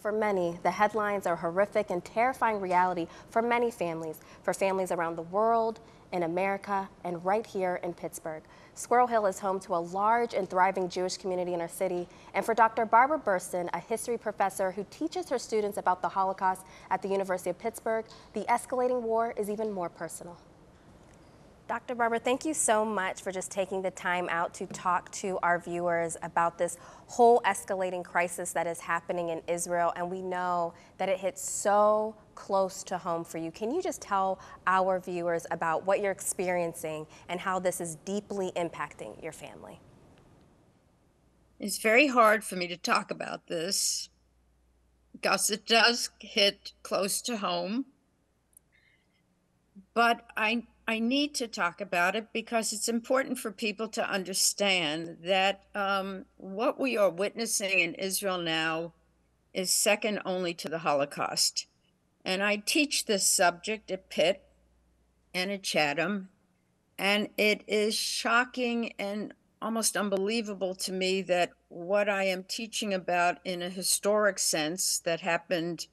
For many, the headlines are horrific and terrifying reality for families around the world, in America, and right here in Pittsburgh. Squirrel Hill is home to a large and thriving Jewish community in our city, and for Dr. Barbara Burston, a history professor who teaches her students about the Holocaust at the University of Pittsburgh, the escalating war is even more personal. Dr. Barber, thank you so much for just taking the time out to talk to our viewers about this whole escalating crisis that is happening in Israel. And we know that it hits so close to home for you. Can you just tell our viewers about what you're experiencing and how this is deeply impacting your family? It's very hard for me to talk about this because it does hit close to home. But I need to talk about it because it's important for people to understand that what we are witnessing in Israel now is second only to the Holocaust. And I teach this subject at Pitt and at Chatham, and it is shocking and almost unbelievable to me that what I am teaching about in a historic sense that happened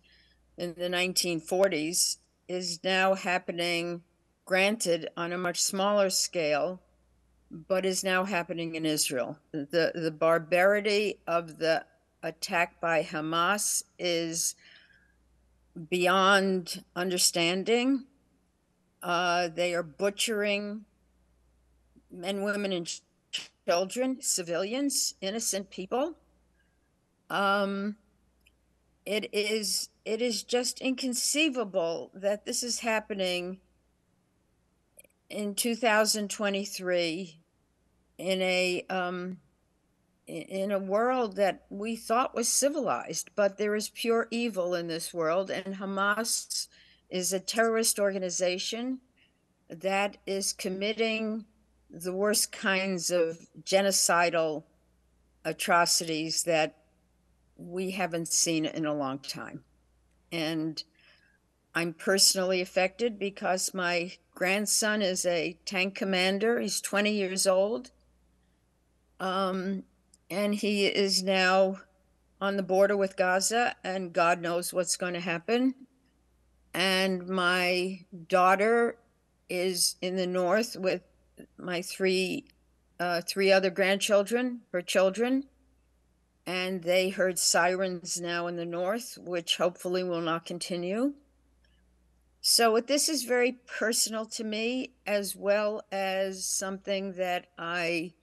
in the 1940s is now happening, granted, on a much smaller scale, but is now happening in Israel. The barbarity of the attack by Hamas is beyond understanding. They are butchering men, women, and children, civilians, innocent people. It is just inconceivable that this is happening in 2023 in a world that we thought was civilized, but there is pure evil in this world, and Hamas is a terrorist organization that is committing the worst kinds of genocidal atrocities that we haven't seen in a long time. And I'm personally affected because my grandson is a tank commander. He's 20 years old. And he is now on the border with Gaza, and God knows what's going to happen. And my daughter is in the north with my three other grandchildren, her children, and they heard sirens now in the north, which hopefully will not continue. So this is very personal to me, as well as something that I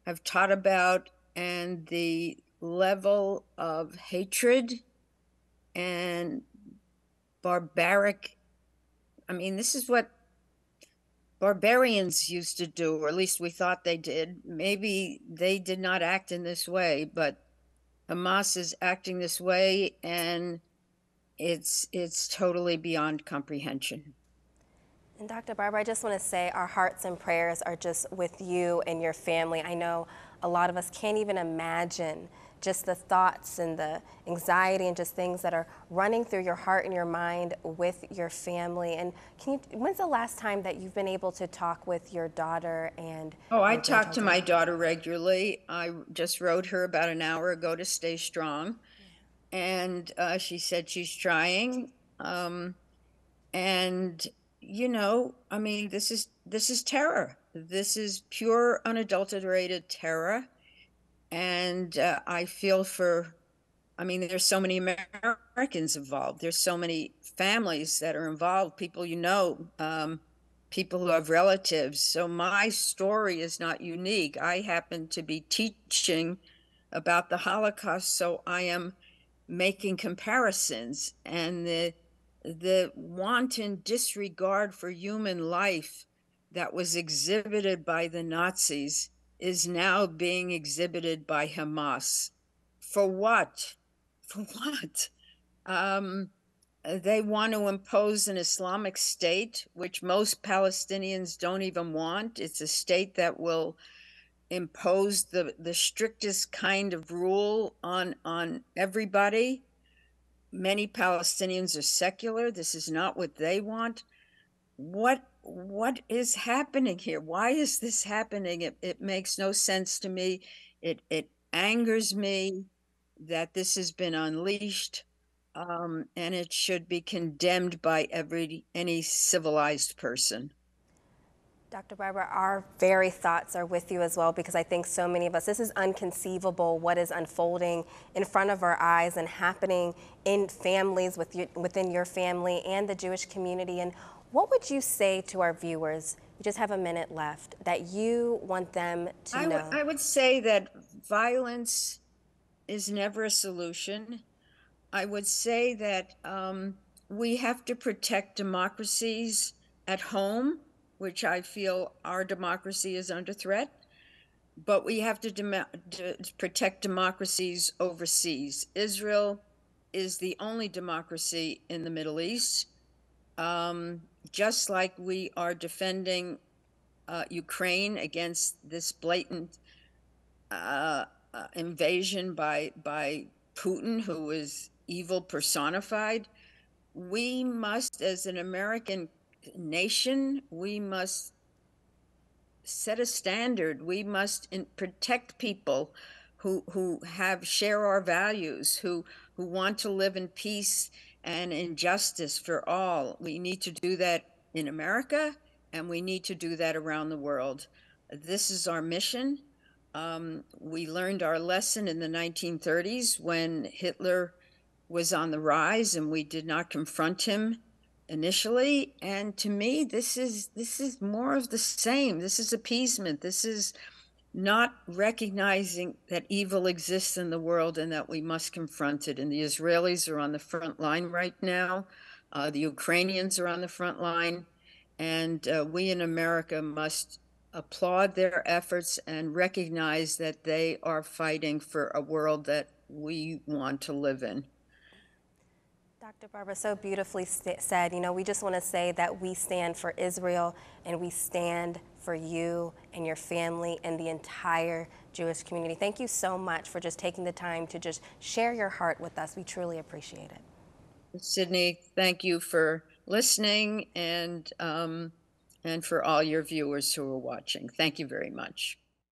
have taught about, and the level of hatred and barbaric. I mean, this is what barbarians used to do, or at least we thought they did. Maybe they did not act in this way, but Hamas is acting this way, and it's totally beyond comprehension. And Dr. Barbara, I just want to say our hearts and prayers are just with you and your family. I know a lot of us can't even imagine just the thoughts and the anxiety and just things that are running through your heart and your mind with your family. And when's the last time that you've been able to talk with your daughter and Oh, I your talk to grandchildren? my daughter regularly. I just wrote her about an hour ago to stay strong, and she said she's trying. And I mean, this is terror. This is pure, unadulterated terror, and I feel for. I mean, there's so many Americans involved. There's so many families that are involved. People people who have relatives. So my story is not unique. I happen to be teaching about the Holocaust, so I am making comparisons, and the wanton disregard for human life that was exhibited by the Nazis is now being exhibited by Hamas. For what? For what? They want to impose an Islamic state, which most Palestinians don't even want. It's a state that will impose the strictest kind of rule on everybody. Many Palestinians are secular. This is not what they want. What is happening here? Why is this happening? It makes no sense to me. It angers me. that this has been unleashed, and it should be condemned by any civilized person. Dr. Barbara, our very thoughts are with you as well, because I think so many of us, this is unconceivable what is unfolding in front of our eyes and happening in families within your family and the Jewish community. And what would you say to our viewers? We just have a minute left, that you want them to know. I would say that violence is never a solution. I would say that we have to protect democracies at home, which I feel our democracy is under threat, but we have to protect democracies overseas. Israel is the only democracy in the Middle East, just like we are defending Ukraine against this blatant invasion by Putin, who is evil personified. We must, as an American nation, we must set a standard. We must protect people who share our values, who want to live in peace and in justice for all. We need to do that in America, and we need to do that around the world. This is our mission. We learned our lesson in the 1930s when Hitler was on the rise, and we did not confront him initially. And to me, this is more of the same. This is appeasement. This is not recognizing that evil exists in the world and that we must confront it. And the Israelis are on the front line right now. The Ukrainians are on the front line. And we in America must applaud their efforts and recognize that they are fighting for a world that we want to live in. Dr. Barbara, so beautifully said. You know, we just want to say that we stand for Israel, and we stand for you and your family and the entire Jewish community. Thank you so much for just taking the time to just share your heart with us. We truly appreciate it. Sydney, thank you for listening, and for all your viewers who are watching. Thank you very much.